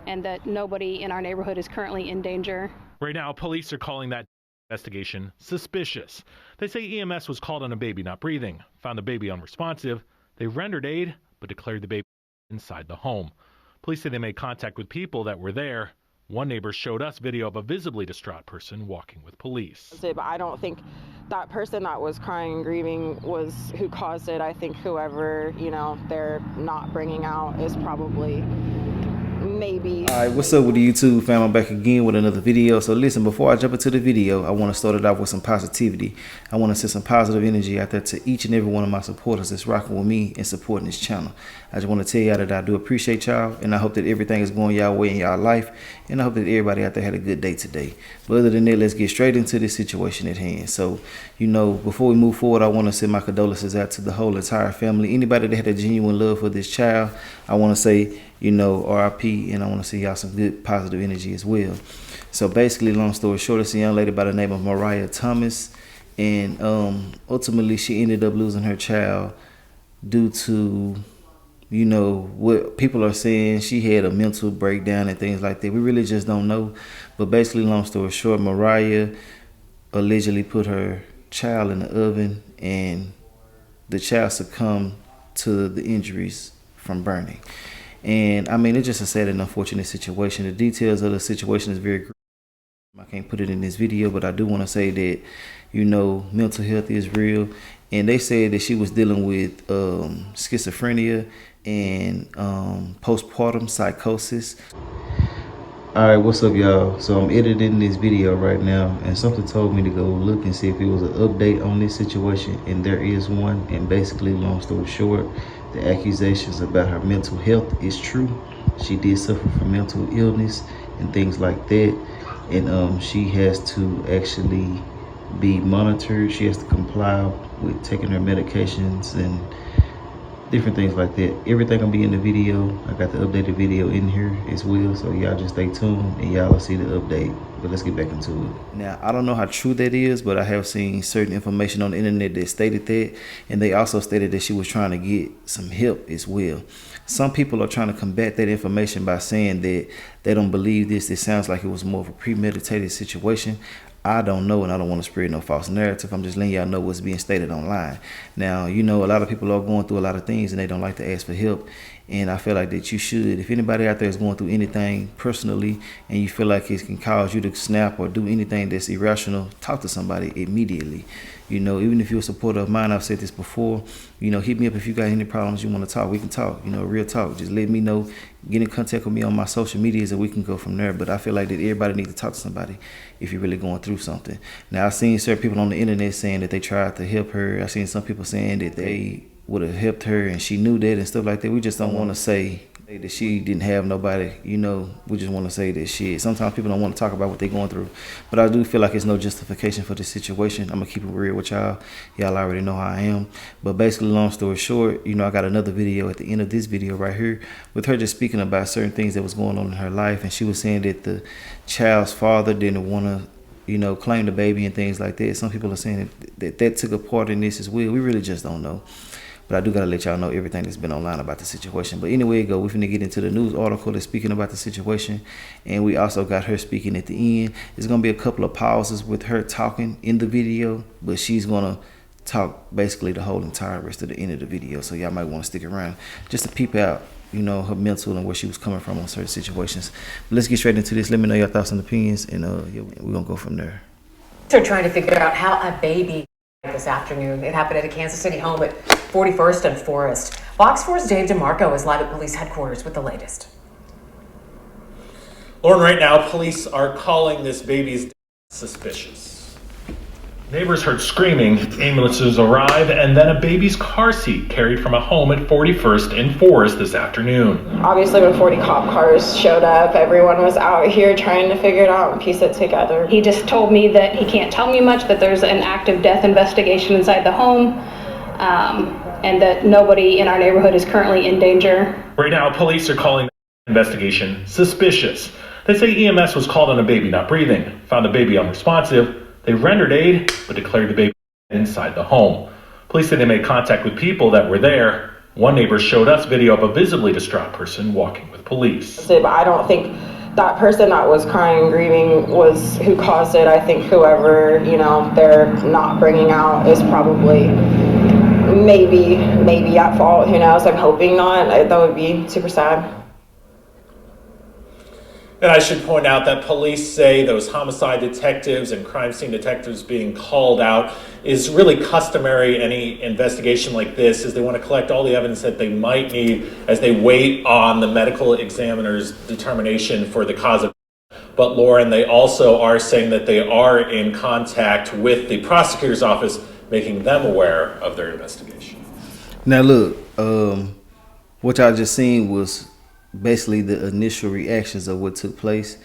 and that nobody in our neighborhood is currently in danger. Right now, police are calling that investigation suspicious. They say EMS was called on a baby not breathing, found the baby unresponsive. They rendered aid, but declared the baby inside the home. Police say they made contact with people that were there. One neighbor showed us video of a visibly distraught person walking with police. But I don't think that person that was crying and grieving was who caused it. I think whoever, they're not bringing out is probably maybe. All right, what's up with the YouTube fam? I'm back again with another video. So listen, before I jump into the video, I want to start it off with some positivity. I want to send some positive energy out there to each and every one of my supporters that's rocking with me and supporting this channel. I just want to tell y'all that I do appreciate y'all, and I hope that everything is going y'all way in y'all life, and I hope that everybody out there had a good day today. But other than that, let's get straight into this situation at hand. So, before we move forward, I want to send my condolences out to the whole entire family. Anybody that had a genuine love for this child, I want to say, RIP, and I want to see y'all some good positive energy as well. So basically, long story short, it's a young lady by the name of Mariah Thomas, and ultimately she ended up losing her child due to what people are saying. She had a mental breakdown and things like that. We really just don't know. But basically, long story short, Mariah allegedly put her child in the oven, and the child succumbed to the injuries from burning. And I mean, it's just a sad and unfortunate situation. The details of the situation is very, I can't put it in this video, but I do want to say that, mental health is real. And they said that she was dealing with schizophrenia and postpartum psychosis. All right, what's up, y'all? So I'm editing this video right now, and something told me to go look and see if it was an update on this situation, and there is one. And basically, long story short, the accusations about her mental health is true. She did suffer from mental illness and things like that, and she has to actually be monitored. She has to comply with taking her medications and different things like that. Everything will be in the video. I got the updated video in here as well, so y'all just stay tuned and y'all will see the update. But let's get back into it. Now, I don't know how true that is, but I have seen certain information on the internet that stated that, and they also stated that she was trying to get some help as well. Some people are trying to combat that information by saying that they don't believe this. It sounds like it was more of a premeditated situation. I don't know, and I don't want to spread no false narrative. I'm just letting y'all know what's being stated online. Now, a lot of people are going through a lot of things and they don't like to ask for help. And I feel like that you should. If anybody out there is going through anything personally and you feel like it can cause you to snap or do anything that's irrational, talk to somebody immediately. Even if you're a supporter of mine, I've said this before, hit me up if you got any problems you want to talk. We can talk, real talk. Just let me know. Get in contact with me on my social medias and we can go from there. But I feel like that everybody needs to talk to somebody if you're really going through something. Now, I've seen certain people on the internet saying that they tried to help her. I've seen some people saying that they would have helped her and she knew that and stuff like that. We just don't want to say that she didn't have nobody. We just want to say that shit. Sometimes people don't want to talk about what they're going through, but I do feel like it's no justification for this situation. I'm gonna keep it real with y'all. Y'all already know how I am. But basically, long story short, I got another video at the end of this video right here with her just speaking about certain things that was going on in her life, and she was saying that the child's father didn't want to claim the baby and things like that. Some people are saying that took a part in this as well. We really just don't know. But I do got to let y'all know everything that's been online about the situation. But anyway, we're finna get into the news article that's speaking about the situation. And we also got her speaking at the end. There's going to be a couple of pauses with her talking in the video, but she's going to talk basically the whole entire rest of the end of the video. So y'all might want to stick around just to peep out, her mental and where she was coming from on certain situations. But let's get straight into this. Let me know your thoughts and opinions, and we're going to go from there. They're trying to figure out how a baby this afternoon. It happened at a Kansas City home at 41st and Forest. Fox 4's Dave DeMarco is live at police headquarters with the latest. Lauren, right now, police are calling this baby's death suspicious. Neighbors heard screaming, ambulances arrive, and then a baby's car seat carried from a home at 41st and Forest this afternoon. Obviously, when 40 cop cars showed up, everyone was out here trying to figure it out and piece it together. He just told me that he can't tell me much, that there's an active death investigation inside the home, and that nobody in our neighborhood is currently in danger. Right now, police are calling the investigation suspicious. They say EMS was called on a baby not breathing, found the baby unresponsive. They rendered aid, but declared the baby inside the home. Police say they made contact with people that were there. One neighbor showed us video of a visibly distraught person walking with police. I don't think that person that was crying and grieving was who caused it. I think whoever, they're not bringing out is probably maybe at fault. Who knows? I'm hoping not. That would be super sad. And I should point out that police say those homicide detectives and crime scene detectives being called out is really customary any investigation like this, is they want to collect all the evidence that they might need as they wait on the medical examiner's determination for the cause of death. But Lauren, they also are saying that they are in contact with the prosecutor's office, making them aware of their investigation. Now look, what y'all just seen was basically the initial reactions of what took place.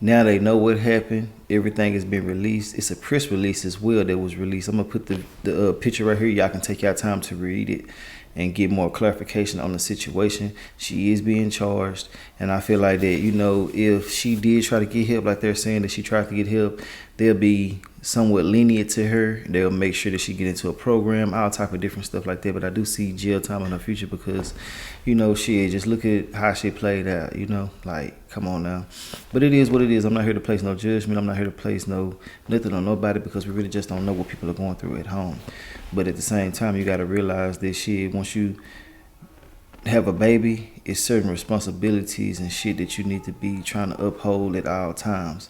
Now they know what happened. Everything has been released. It's a press release as well that was released. I'm gonna put the picture right here. Y'all can take your time to read it and get more clarification on the situation. She is being charged, and I feel like that, if she did try to get help, like they're saying that she tried to get help, they'll be somewhat lenient to her. They'll make sure that she get into a program, all type of different stuff like that. But I do see jail time in her future because, shit, just look at how she played out, like, come on now. But it is what it is. I'm not here to place no judgment. I'm not here to place nothing on nobody because we really just don't know what people are going through at home. But at the same time, you got to realize that shit, once you have a baby, it's certain responsibilities and shit that you need to be trying to uphold at all times.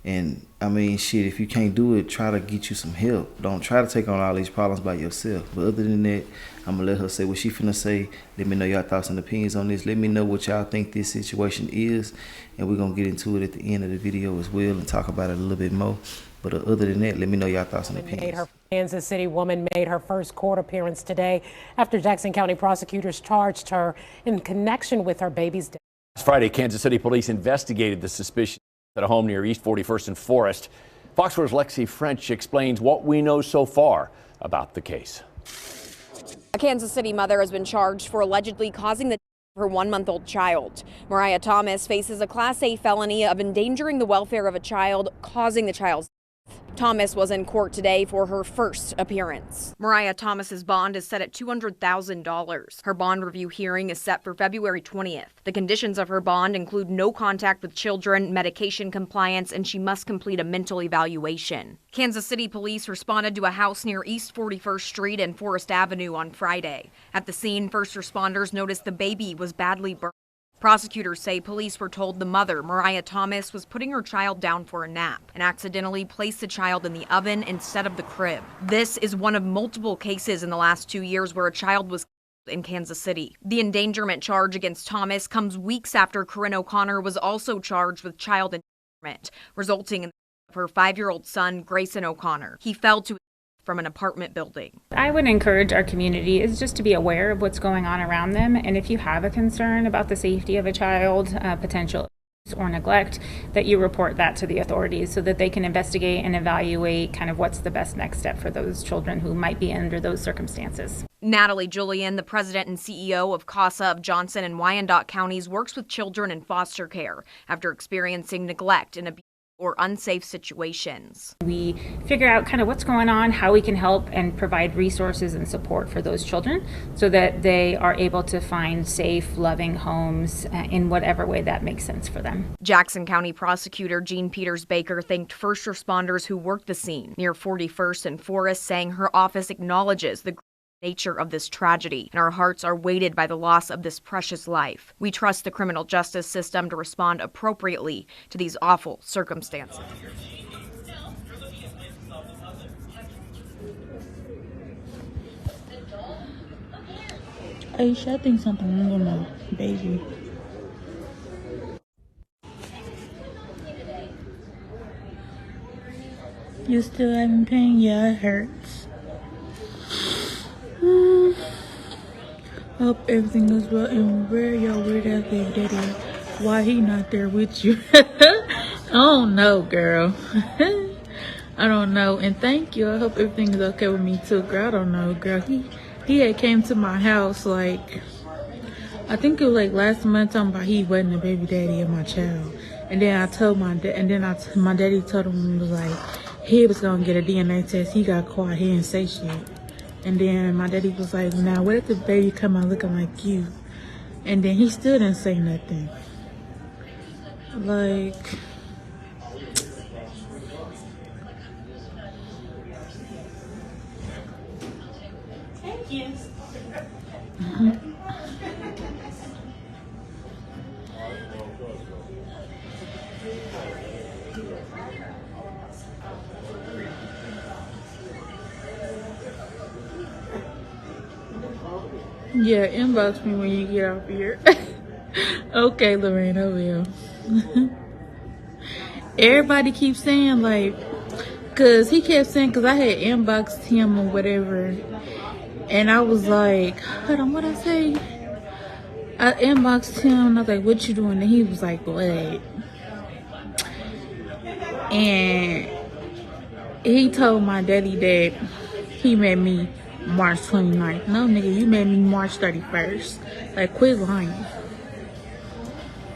And I mean, shit, if you can't do it, try to get you some help. Don't try to take on all these problems by yourself. But other than that, I'm gonna let her say what she finna say. Let me know y'all thoughts and opinions on this. Let me know what y'all think this situation is. And we're gonna get into it at the end of the video as well and talk about it a little bit more. But other than that, let me know y'all thoughts and opinions. Kansas City woman made her first court appearance today after Jackson County prosecutors charged her in connection with her baby's death. Friday, Kansas City police investigated the suspicion at a home near East 41st and Forest. Fox 4's Lexi French explains what we know so far about the case. A Kansas City mother has been charged for allegedly causing the death of her 1-month-old child. Mariah Thomas faces a Class A felony of endangering the welfare of a child, causing the child's death. Thomas was in court today for her first appearance. Mariah Thomas's bond is set at $200,000. Her bond review hearing is set for February 20th. The conditions of her bond include no contact with children, medication compliance, and she must complete a mental evaluation. Kansas City police responded to a house near East 41st Street and Forest Avenue on Friday. At the scene, first responders noticed the baby was badly burned. Prosecutors say police were told the mother, Mariah Thomas, was putting her child down for a nap and accidentally placed the child in the oven instead of the crib. This is one of multiple cases in the last 2 years where a child was killed in Kansas City. The endangerment charge against Thomas comes weeks after Corinne O'Connor was also charged with child endangerment, resulting in the death of her 5-year-old son, Grayson O'Connor. He fell to from an apartment building. I would encourage our community is just to be aware of what's going on around them, and if you have a concern about the safety of a child, potential abuse or neglect, that you report that to the authorities so that they can investigate and evaluate kind of what's the best next step for those children who might be under those circumstances. Natalie Julian, the president and CEO of CASA of Johnson and Wyandotte counties, works with children in foster care after experiencing neglect and abuse or unsafe situations. We figure out kind of what's going on, how we can help and provide resources and support for those children so that they are able to find safe, loving homes in whatever way that makes sense for them. Jackson County Prosecutor Jean Peters Baker thanked first responders who worked the scene near 41st and Forest, saying her office acknowledges the nature of this tragedy, and our hearts are weighted by the loss of this precious life. We trust the criminal justice system to respond appropriately to these awful circumstances. Aisha, I think something wrong with my baby. You still having pain? Yeah, it hurts. Hope everything goes well. And where your weird ass baby daddy at? Why he not there with you? I don't know, girl. I don't know. And thank you. I hope everything is okay with me too, girl. I don't know, girl. He had came to my house like, I think it was like last month, talking about he wasn't the baby daddy of my child. And then I told my dad, and then my daddy told him, was like, he was gonna get a DNA test. He got quiet. He didn't say shit. And then my daddy was like, now what if the baby come out looking like you? And then he still didn't say nothing. Like, thank you. Yeah, inbox me when you get off here. Okay, Lorraine, I will. Everybody keeps saying, like, cause he kept saying, cause I had inboxed him or whatever, and I was like, hold on, what I say? I inboxed him and I was like, what you doing? And he was like, what? And he told my daddy that he met me March 29th. No, nigga, you met me March 31st. Like, quit lying.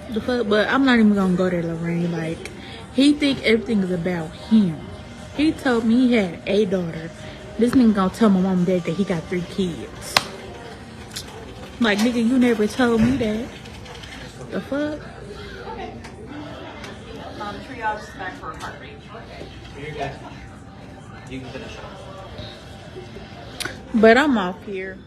The fuck? But I'm not even gonna go there, Lorraine. Like, he think everything is about him. He told me he had a daughter. This nigga gonna tell my mom and dad that he got 3 kids. Like, nigga, you never told me that. The fuck? Triage is back for a heart rate. You're good. You can finish up. But I'm off here.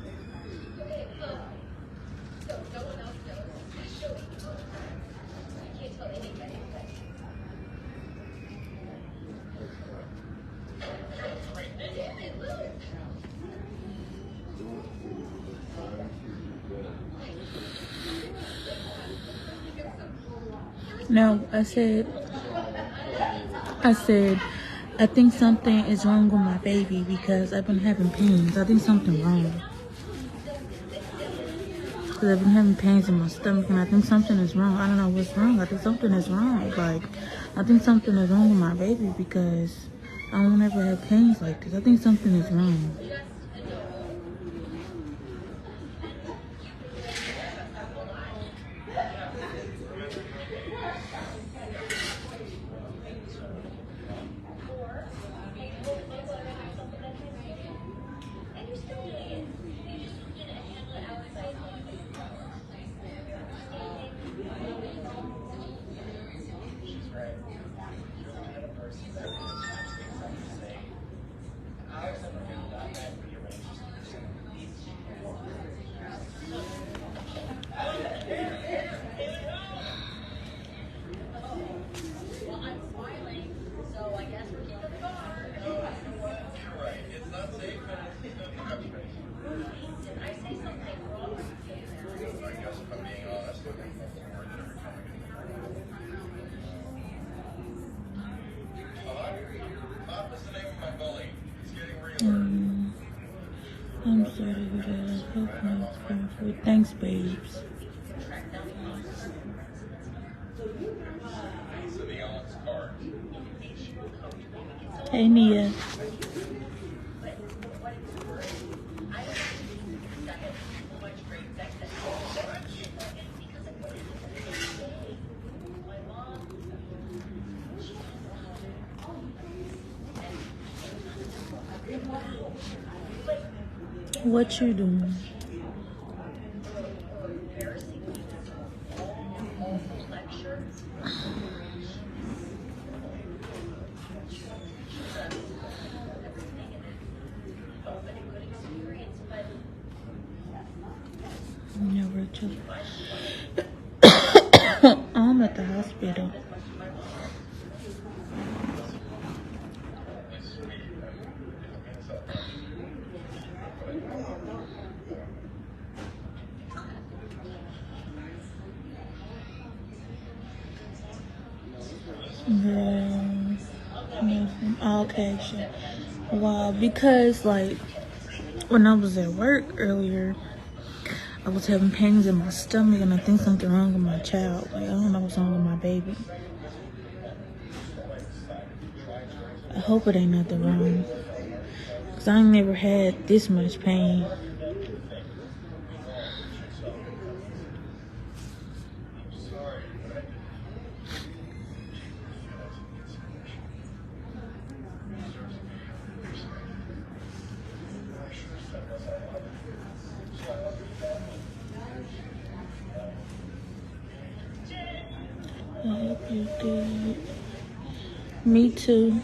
No, I said, I think something is wrong with my baby because I've been having pains. I think something wrong. Because I've been having pains in my stomach and I think something is wrong. I don't know what's wrong. I think something is wrong. Like, I think something is wrong with my baby because I won't ever have pains like this. I think something is wrong. I'm sorry for that. I hope I'm sorry. Thanks, babes. Hey, Nia. What you doing? Yeah, Rachel. I'm at the hospital. Okay, sure. Wow, because like when I was at work earlier, I was having pains in my stomach and I think something wrong with my child. Like, I don't know what's wrong with my baby. I hope it ain't nothing wrong. Because I ain't never had this much pain. I hope you did. Me too.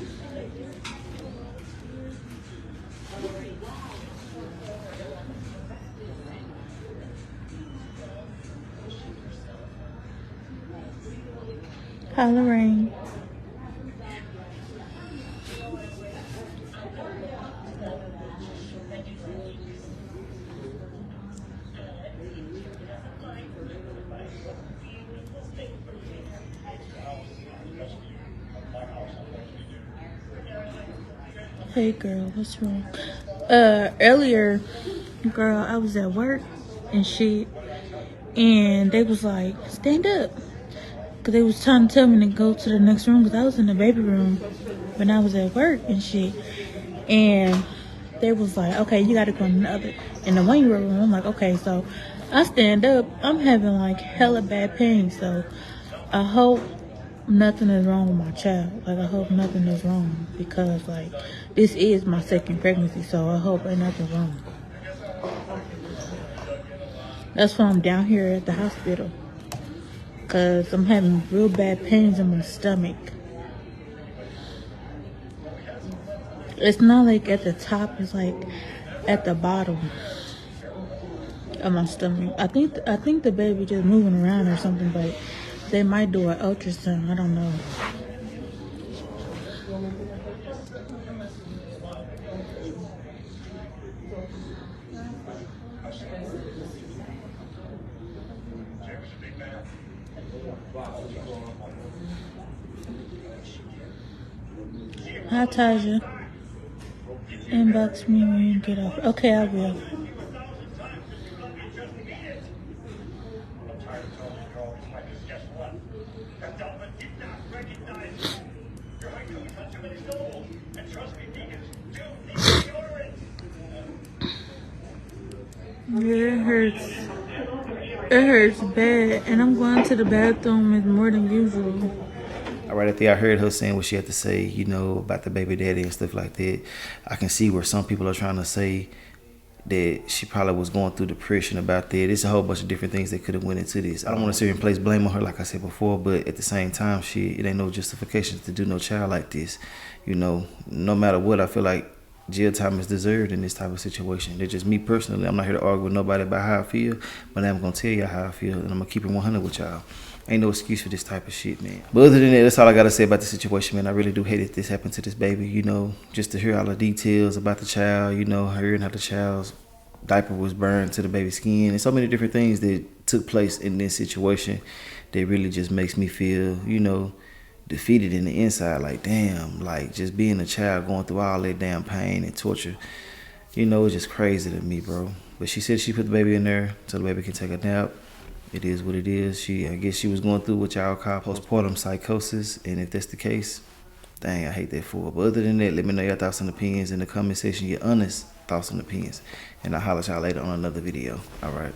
Hi, Lorraine. Hey girl, what's wrong? Earlier, girl, I was at work and shit, and they was like, stand up. Cause they was trying to tell me to go to the next room, cause I was in the baby room when I was at work and shit. And they was like, okay, you gotta go in the 1 year room. I'm like, okay, so I stand up. I'm having like hella bad pain, so I hope nothing is wrong with my child. Like, I hope nothing is wrong, because like this is my second pregnancy, so I hope ain't nothing wrong. That's why I'm down here at the hospital, cause I'm having real bad pains in my stomach. It's not like at the top, it's like at the bottom of my stomach. I think the baby just moving around or something, but they might do an ultrasound. I don't know. Hi, Taja. Inbox me when you get off. Okay, I will. Yeah, it hurts. It hurts bad, and I'm going to the bathroom more than usual. Right after I heard her saying what she had to say, you know, about the baby daddy and stuff like that, I can see where some people are trying to say that she probably was going through depression about that. It's a whole bunch of different things that could have went into this. I don't want to sit here and place blame on her, like I said before, but at the same time, it ain't no justification to do no child like this. You know, no matter what, I feel like jail time is deserved in this type of situation. That's just me personally. I'm not here to argue with nobody about how I feel, but I'm going to tell y'all how I feel, and I'm going to keep it 100 with y'all. Ain't no excuse for this type of shit, man. But other than that, that's all I gotta say about the situation, man. I really do hate that this happened to this baby, you know, just to hear all the details about the child, you know, hearing how the child's diaper was burned to the baby's skin, and so many different things that took place in this situation that really just makes me feel, you know, defeated in the inside. Like, damn, like just being a child going through all that damn pain and torture, you know, it's just crazy to me, bro. But she said she put the baby in there so the baby can take a nap. It is what it is. I guess she was going through what y'all call postpartum psychosis, and if that's the case, dang, I hate that for her. But other than that, let me know your thoughts and opinions in the comment section, your honest thoughts and opinions, and I'll holler at y'all later on another video. All right.